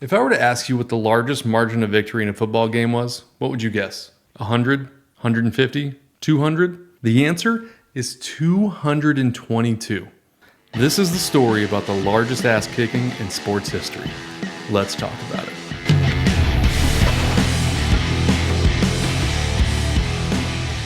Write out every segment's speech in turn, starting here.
If I were to ask you what the largest margin of victory in a football game was, what would you guess? 100? 150? 200? The answer is 222. This is the story about the largest ass kicking in sports history. Let's talk about it.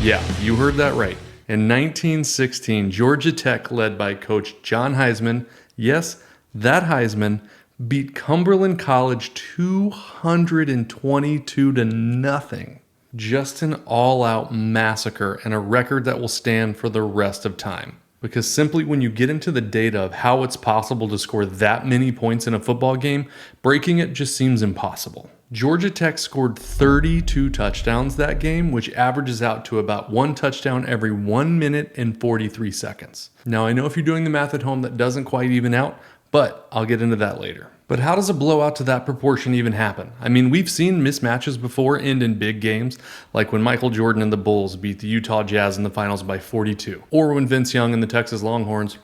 Yeah, you heard that right. In 1916, Georgia Tech, led by Coach John Heisman, yes, that Heisman, beat Cumberland College 222 to nothing. Just an all-out massacre and a record that will stand for the rest of time. Because simply when you get into the data of how it's possible to score that many points in a football game, breaking it just seems impossible. Georgia Tech scored 32 touchdowns that game, which averages out to about one touchdown every 1 minute and 43 seconds. Now, I know if you're doing the math at home, that doesn't quite even out, but I'll get into that later. But how does a blowout to that proportion even happen? I mean, we've seen mismatches before end in big games, like when Michael Jordan and the Bulls beat the Utah Jazz in the finals by 42, or when Vince Young and the Texas Longhorns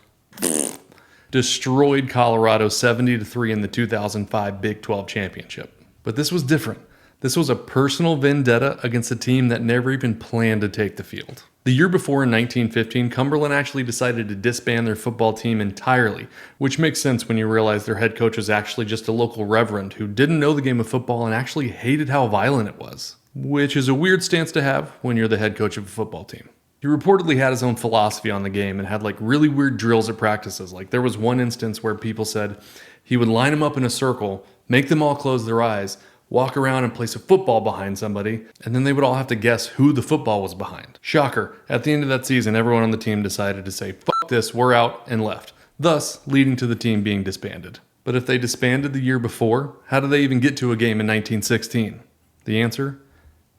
destroyed Colorado 70-3 in the 2005 Big 12 championship. But this was different. This was a personal vendetta against a team that never even planned to take the field. The year before, in 1915, Cumberland actually decided to disband their football team entirely, which makes sense when you realize their head coach was actually just a local reverend who didn't know the game of football and actually hated how violent it was. Which is a weird stance to have when you're the head coach of a football team. He reportedly had his own philosophy on the game and had like really weird drills at practices. Like there was one instance where people said he would line them up in a circle, make them all close their eyes, walk around and place a football behind somebody, and then they would all have to guess who the football was behind. Shocker, at the end of that season, everyone on the team decided to say, "Fuck this, we're out," and left, thus leading to the team being disbanded. But if they disbanded the year before, how did they even get to a game in 1916? The answer?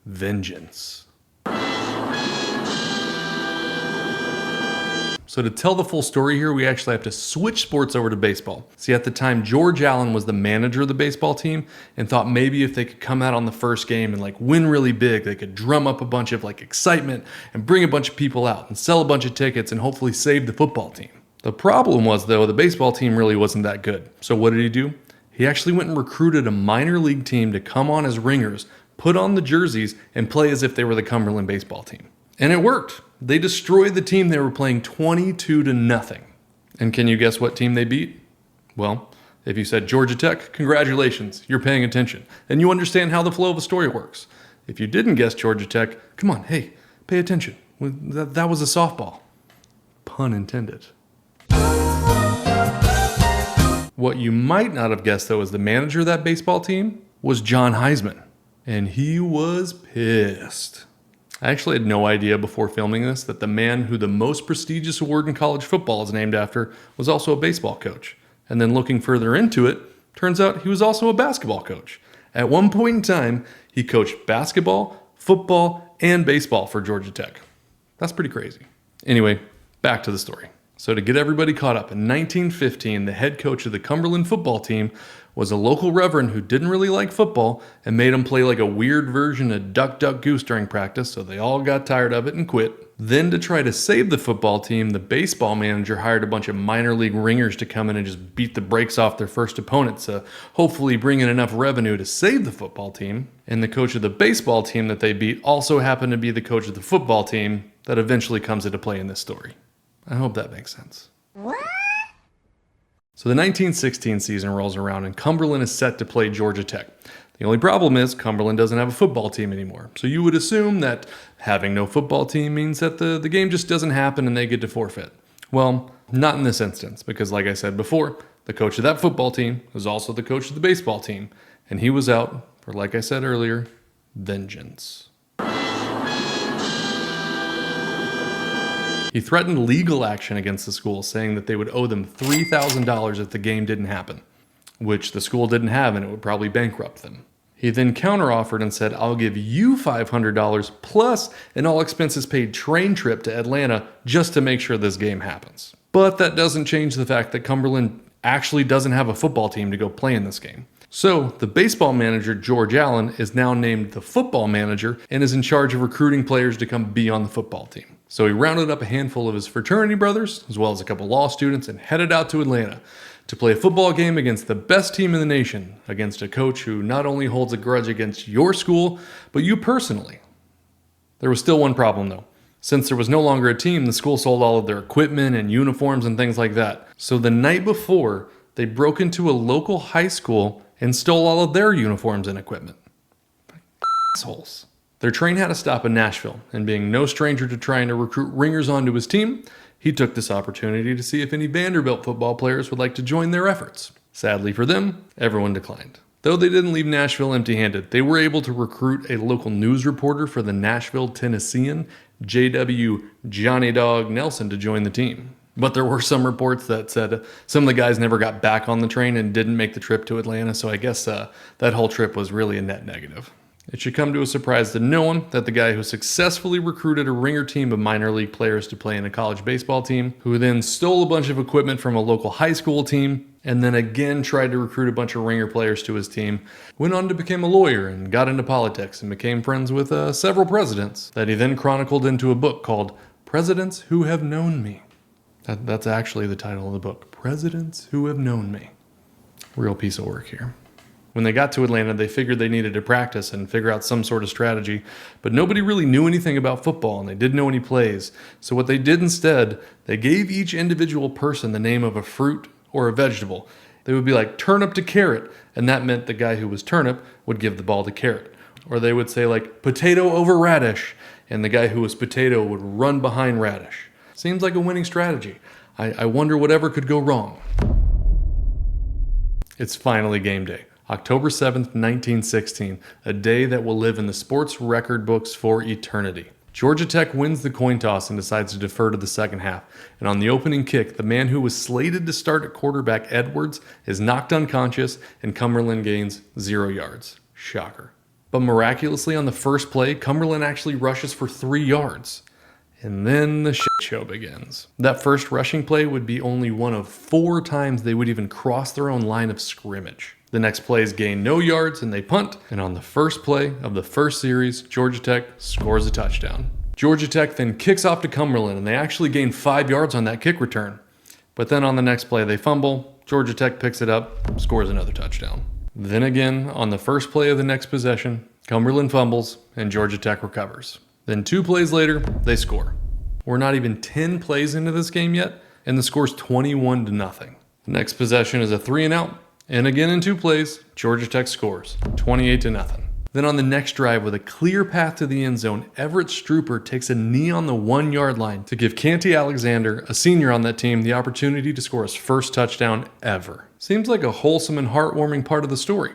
Vengeance. So to tell the full story here, we actually have to switch sports over to baseball. See, at the time, George Allen was the manager of the baseball team and thought maybe if they could come out on the first game and like win really big, they could drum up a bunch of like excitement and bring a bunch of people out and sell a bunch of tickets and hopefully save the football team. The problem was though, the baseball team really wasn't that good. So what did he do? He actually went and recruited a minor league team to come on as ringers, put on the jerseys, and play as if they were the Cumberland baseball team. And it worked. They destroyed the team they were playing 22 to nothing. And can you guess what team they beat? Well, if you said Georgia Tech, congratulations, you're paying attention, and you understand how the flow of a story works. If you didn't guess Georgia Tech, come on, hey, pay attention. That was a softball. Pun intended. What you might not have guessed, though, as the manager of that baseball team was John Heisman. And he was pissed. I actually had no idea before filming this that the man who the most prestigious award in college football is named after was also a baseball coach. And then looking further into it, turns out he was also a basketball coach. At one point in time, he coached basketball, football, and baseball for Georgia Tech. That's pretty crazy. Anyway, back to the story. So to get everybody caught up, in 1915, the head coach of the Cumberland football team was a local reverend who didn't really like football and made him play like a weird version of Duck Duck Goose during practice, so they all got tired of it and quit. Then to try to save the football team, the baseball manager hired a bunch of minor league ringers to come in and just beat the brakes off their first opponent to hopefully bring in enough revenue to save the football team. And the coach of the baseball team that they beat also happened to be the coach of the football team that eventually comes into play in this story. I hope that makes sense. What? So the 1916 season rolls around and Cumberland is set to play Georgia Tech. The only problem is Cumberland doesn't have a football team anymore. So you would assume that having no football team means that the game just doesn't happen and they get to forfeit. Well, not in this instance, because like I said before, the coach of that football team was also the coach of the baseball team, and he was out for, like I said earlier, vengeance. He threatened legal action against the school, saying that they would owe them $3,000 if the game didn't happen, which the school didn't have and it would probably bankrupt them. He then counteroffered and said, "I'll give you $500 plus an all-expenses-paid train trip to Atlanta just to make sure this game happens." But that doesn't change the fact that Cumberland actually doesn't have a football team to go play in this game. So the baseball manager, George Allen, is now named the football manager and is in charge of recruiting players to come be on the football team. So he rounded up a handful of his fraternity brothers, as well as a couple law students, and headed out to Atlanta to play a football game against the best team in the nation, against a coach who not only holds a grudge against your school, but you personally. There was still one problem though. Since there was no longer a team, the school sold all of their equipment and uniforms and things like that. So the night before, they broke into a local high school and stole all of their uniforms and equipment. Assholes. Their train had to stop in Nashville, and being no stranger to trying to recruit ringers onto his team, he took this opportunity to see if any Vanderbilt football players would like to join their efforts. Sadly for them, everyone declined. Though they didn't leave Nashville empty-handed, they were able to recruit a local news reporter for the Nashville Tennessean, J.W. Johnny Dog Nelson, to join the team. But there were some reports that said some of the guys never got back on the train and didn't make the trip to Atlanta, so I guess that whole trip was really a net negative. It should come to a surprise to no one that the guy who successfully recruited a ringer team of minor league players to play in a college baseball team, who then stole a bunch of equipment from a local high school team, and then again tried to recruit a bunch of ringer players to his team, went on to become a lawyer and got into politics and became friends with several presidents that he then chronicled into a book called Presidents Who Have Known Me. That's actually the title of the book, Presidents Who Have Known Me. Real piece of work here. When they got to Atlanta, they figured they needed to practice and figure out some sort of strategy, but nobody really knew anything about football and they didn't know any plays. So what they did instead, they gave each individual person the name of a fruit or a vegetable. They would be like turnip to carrot, and that meant the guy who was turnip would give the ball to carrot. Or they would say like potato over radish, and the guy who was potato would run behind radish. Seems like a winning strategy. I wonder whatever could go wrong. It's finally game day. October 7th, 1916, a day that will live in the sports record books for eternity. Georgia Tech wins the coin toss and decides to defer to the second half. And on the opening kick, the man who was slated to start at quarterback, Edwards, is knocked unconscious and Cumberland gains 0 yards. Shocker. But miraculously on the first play, Cumberland actually rushes for 3 yards. And then the shit show begins. That first rushing play would be only one of 4 times they would even cross their own line of scrimmage. The next plays gain no yards and they punt, and on the first play of the first series, Georgia Tech scores a touchdown. Georgia Tech then kicks off to Cumberland, and they actually gain 5 yards on that kick return. But then on the next play they fumble, Georgia Tech picks it up, scores another touchdown. Then again, on the first play of the next possession, Cumberland fumbles, and Georgia Tech recovers. Then 2 plays later, they score. We're not even 10 plays into this game yet, and the score's 21-0. The next possession is a 3-and-out, and again in 2 plays, Georgia Tech scores, 28-0. Then on the next drive with a clear path to the end zone, Everett Strooper takes a knee on the 1-yard line to give Canty Alexander, a senior on that team, the opportunity to score his first touchdown ever. Seems like a wholesome and heartwarming part of the story,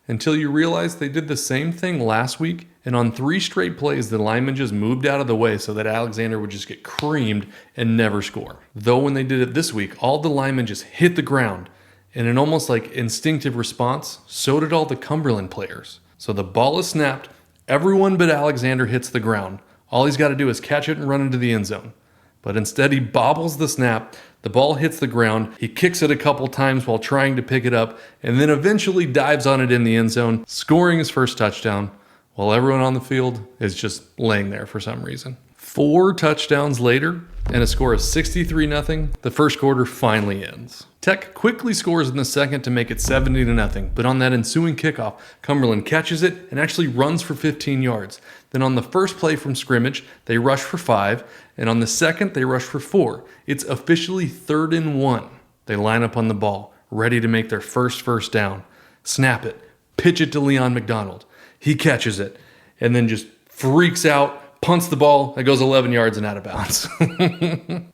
until you realize they did the same thing last week, and on 3 straight plays, the lineman just moved out of the way so that Alexander would just get creamed and never score. Though when they did it this week, all the linemen just hit the ground. In an almost like instinctive response, so did all the Cumberland players. So the ball is snapped, everyone but Alexander hits the ground. All he's got to do is catch it and run into the end zone. But instead he bobbles the snap, the ball hits the ground, he kicks it a couple times while trying to pick it up, and then eventually dives on it in the end zone, scoring his first touchdown, while everyone on the field is just laying there for some reason. 4 touchdowns later, and a score of 63-0, the first quarter finally ends. Tech quickly scores in the second to make it 70-0, but on that ensuing kickoff, Cumberland catches it and actually runs for 15 yards. Then on the first play from scrimmage, they rush for 5, and on the second, they rush for 4. It's officially 3rd and 1. They line up on the ball, ready to make their first down. Snap it, pitch it to Leon McDonald. He catches it, and then just freaks out, punts the ball, it goes 11 yards and out of bounds.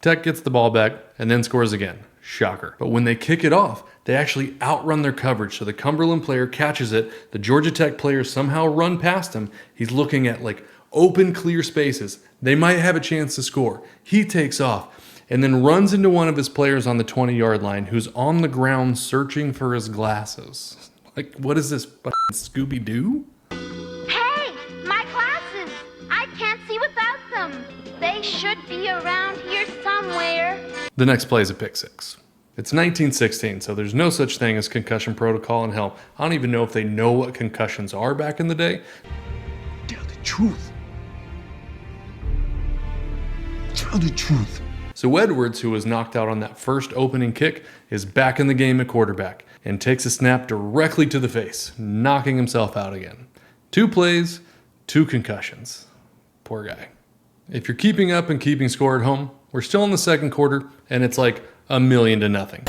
Tech gets the ball back and then scores again. Shocker. But when they kick it off, they actually outrun their coverage. So the Cumberland player catches it. The Georgia Tech players somehow run past him. He's looking at like open, clear spaces. They might have a chance to score. He takes off and then runs into one of his players on the 20-yard line who's on the ground searching for his glasses. Like, what is this, fucking Scooby-Doo? Hey, my glasses! I can't see without them. They should be around here somewhere. The next play is a pick six. It's 1916, so there's no such thing as concussion protocol, and hell, I don't even know if they know what concussions are back in the day. Tell the truth. Tell the truth. So Edwards, who was knocked out on that first opening kick, is back in the game at quarterback and takes a snap directly to the face, knocking himself out again. 2 plays, 2 concussions. Poor guy. If you're keeping up and keeping score at home, we're still in the second quarter, and it's like 1,000,000-0.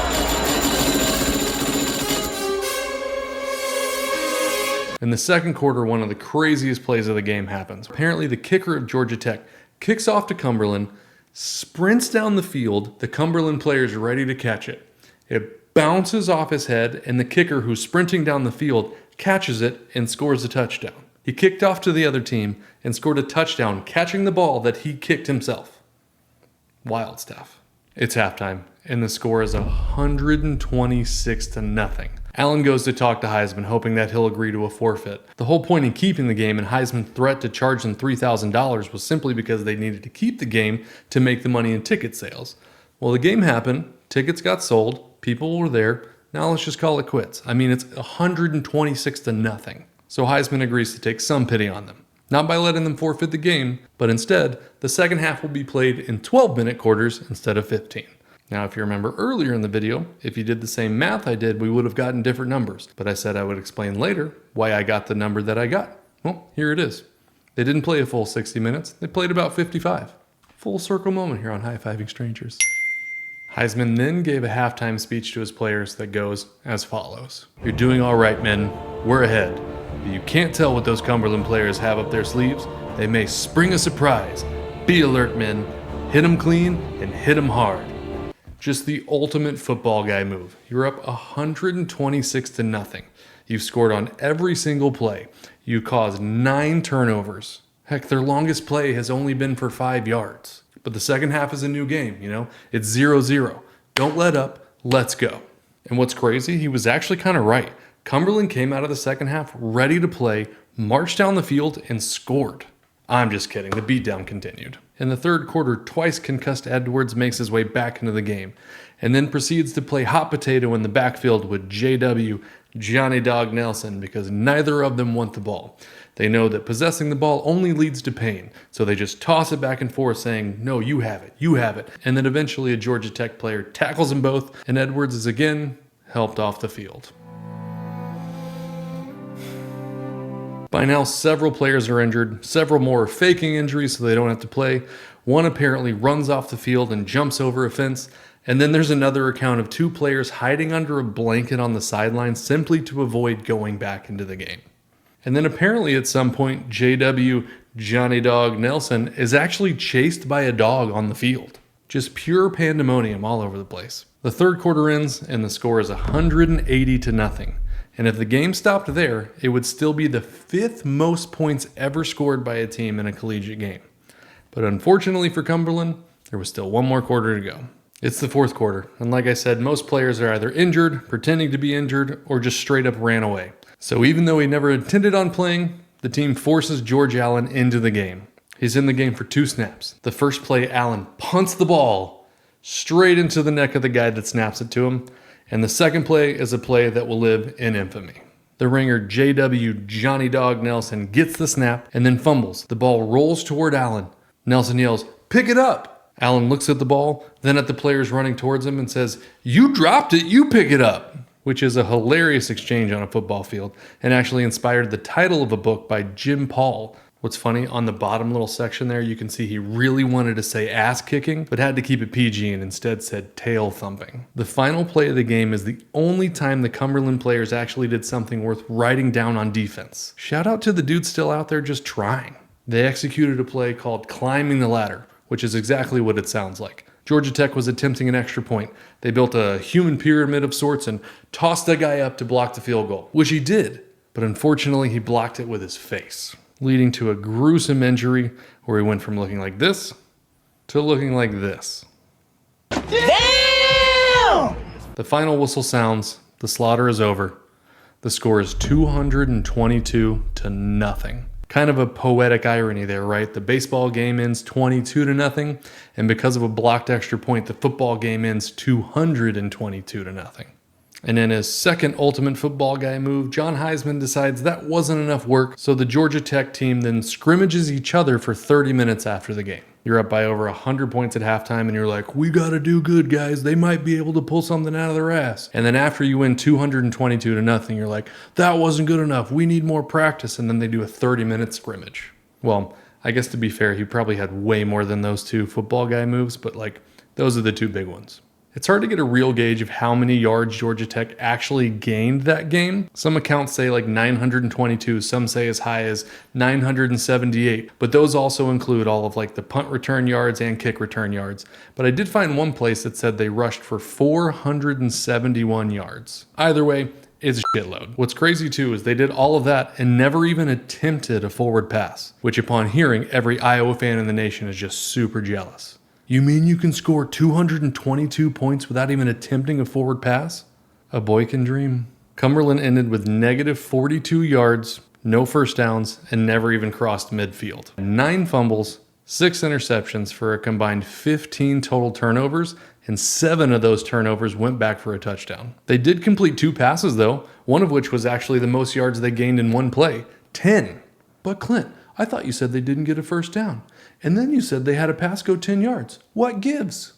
In the second quarter, one of the craziest plays of the game happens. Apparently, the kicker of Georgia Tech kicks off to Cumberland, sprints down the field, the Cumberland player is ready to catch it. It bounces off his head, and the kicker, who's sprinting down the field, catches it and scores a touchdown. He kicked off to the other team and scored a touchdown, catching the ball that he kicked himself. Wild stuff. It's halftime, and the score is 126-0. Allen goes to talk to Heisman, hoping that he'll agree to a forfeit. The whole point in keeping the game and Heisman's threat to charge them $3,000 was simply because they needed to keep the game to make the money in ticket sales. Well, the game happened, tickets got sold, people were there, now let's just call it quits. I mean, it's 126-0. So Heisman agrees to take some pity on them. Not by letting them forfeit the game, but instead, the second half will be played in 12-minute quarters instead of 15. Now, if you remember earlier in the video, if you did the same math I did, we would have gotten different numbers. But I said I would explain later why I got the number that I got. Well, here it is. They didn't play a full 60 minutes. They played about 55. Full circle moment here on High-Fiving Strangers. Heisman then gave a halftime speech to his players that goes as follows. "You're doing all right, men. We're ahead. But you can't tell what those Cumberland players have up their sleeves. They may spring a surprise. Be alert, men. Hit 'em clean and hit 'em hard." Just the ultimate football guy move. You're up 126-0. You've scored on every single play. You caused 9 turnovers. Heck, their longest play has only been for 5 yards. But the second half is a new game, you know? It's 0-0. Don't let up. Let's go. And what's crazy, he was actually kind of right. Cumberland came out of the second half ready to play, marched down the field, and scored. I'm just kidding. The beatdown continued. In the third quarter, twice concussed Edwards makes his way back into the game, and then proceeds to play hot potato in the backfield with JW, Johnny Dog Nelson, because neither of them want the ball. They know that possessing the ball only leads to pain, so they just toss it back and forth saying, "No, you have it, you have it." And then eventually a Georgia Tech player tackles them both, and Edwards is again helped off the field. By now, several players are injured, several more are faking injuries so they don't have to play. One apparently runs off the field and jumps over a fence, and then there's another account of 2 players hiding under a blanket on the sideline simply to avoid going back into the game. And then apparently at some point, JW, Johnny Dog Nelson, is actually chased by a dog on the field. Just pure pandemonium all over the place. The third quarter ends and the score is 180-0. And if the game stopped there, it would still be the 5th most points ever scored by a team in a collegiate game. But unfortunately for Cumberland, there was still one more quarter to go. It's the fourth quarter, and like I said, most players are either injured, pretending to be injured, or just straight up ran away. So even though he never intended on playing, the team forces George Allen into the game. He's in the game for 2 snaps. The first play, Allen punts the ball straight into the neck of the guy that snaps it to him. And the second play is a play that will live in infamy. The ringer JW Johnny Dog Nelson gets the snap and then fumbles. The ball rolls toward Allen. Nelson yells, "Pick it up!" Allen looks at the ball, then at the players running towards him and says, "You dropped it, you pick it up!" Which is a hilarious exchange on a football field and actually inspired the title of a book by Jim Paul. What's funny, on the bottom little section there, you can see he really wanted to say ass kicking, but had to keep it PG and instead said tail thumping. The final play of the game is the only time the Cumberland players actually did something worth writing down on defense. Shout out to the dudes still out there just trying. They executed a play called climbing the ladder, which is exactly what it sounds like. Georgia Tech was attempting an extra point. They built a human pyramid of sorts and tossed a guy up to block the field goal, which he did, but unfortunately he blocked it with his face, leading to a gruesome injury where he went from looking like this to looking like this. Damn! The final whistle sounds, the slaughter is over. The score is 222-0. Kind of a poetic irony there, right? The baseball game ends 22-0, and because of a blocked extra point, the football game ends 222-0. And in his second ultimate football guy move, John Heisman decides that wasn't enough work, so the Georgia Tech team then scrimmages each other for 30 minutes after the game. You're up by over 100 points at halftime and you're like, we got to do good, guys. They might be able to pull something out of their ass. And then after you win 222-0, you're like, that wasn't good enough. We need more practice. And then they do a 30-minute scrimmage. Well, I guess to be fair, he probably had way more than those two football guy moves, but like those are the two big ones. It's hard to get a real gauge of how many yards Georgia Tech actually gained that game. Some accounts say like 922, some say as high as 978, but those also include all of like the punt return yards and kick return yards. But I did find one place that said they rushed for 471 yards. Either way, it's a shitload. What's crazy too is they did all of that and never even attempted a forward pass, which upon hearing, every Iowa fan in the nation is just super jealous. You mean you can score 222 points without even attempting a forward pass? A boy can dream. Cumberland ended with negative 42 yards, no first downs, and never even crossed midfield. 9 fumbles, 6 interceptions for a combined 15 total turnovers, and 7 of those turnovers went back for a touchdown. They did complete 2 passes though, one of which was actually the most yards they gained in one play, 10. But Clint, I thought you said they didn't get a first down. And then you said they had a pass go 10 yards. What gives?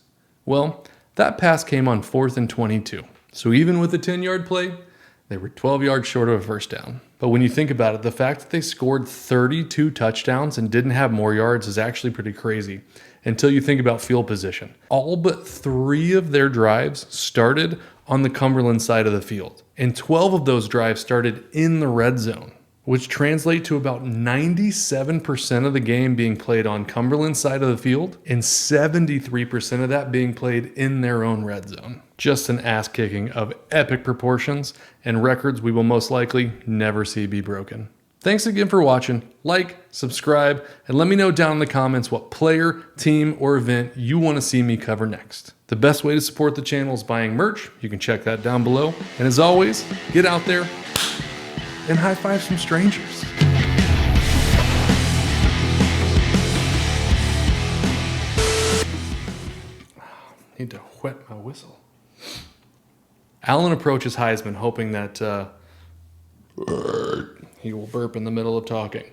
Well, that pass came on 4th and 22. So even with the 10-yard play, they were 12 yards short of a first down. But when you think about it, the fact that they scored 32 touchdowns and didn't have more yards is actually pretty crazy until you think about field position. All but 3 of their drives started on the Cumberland side of the field. And 12 of those drives started in the red zone, which translate to about 97% of the game being played on Cumberland's side of the field and 73% of that being played in their own red zone. Just an ass kicking of epic proportions and records we will most likely never see be broken. Thanks again for watching. Like, subscribe, and let me know down in the comments what player, team, or event you want to see me cover next. The best way to support the channel is buying merch. You can check that down below. And as always, get out there and high five some strangers. Need to wet my whistle. Allen approaches Heisman hoping that he will burp in the middle of talking.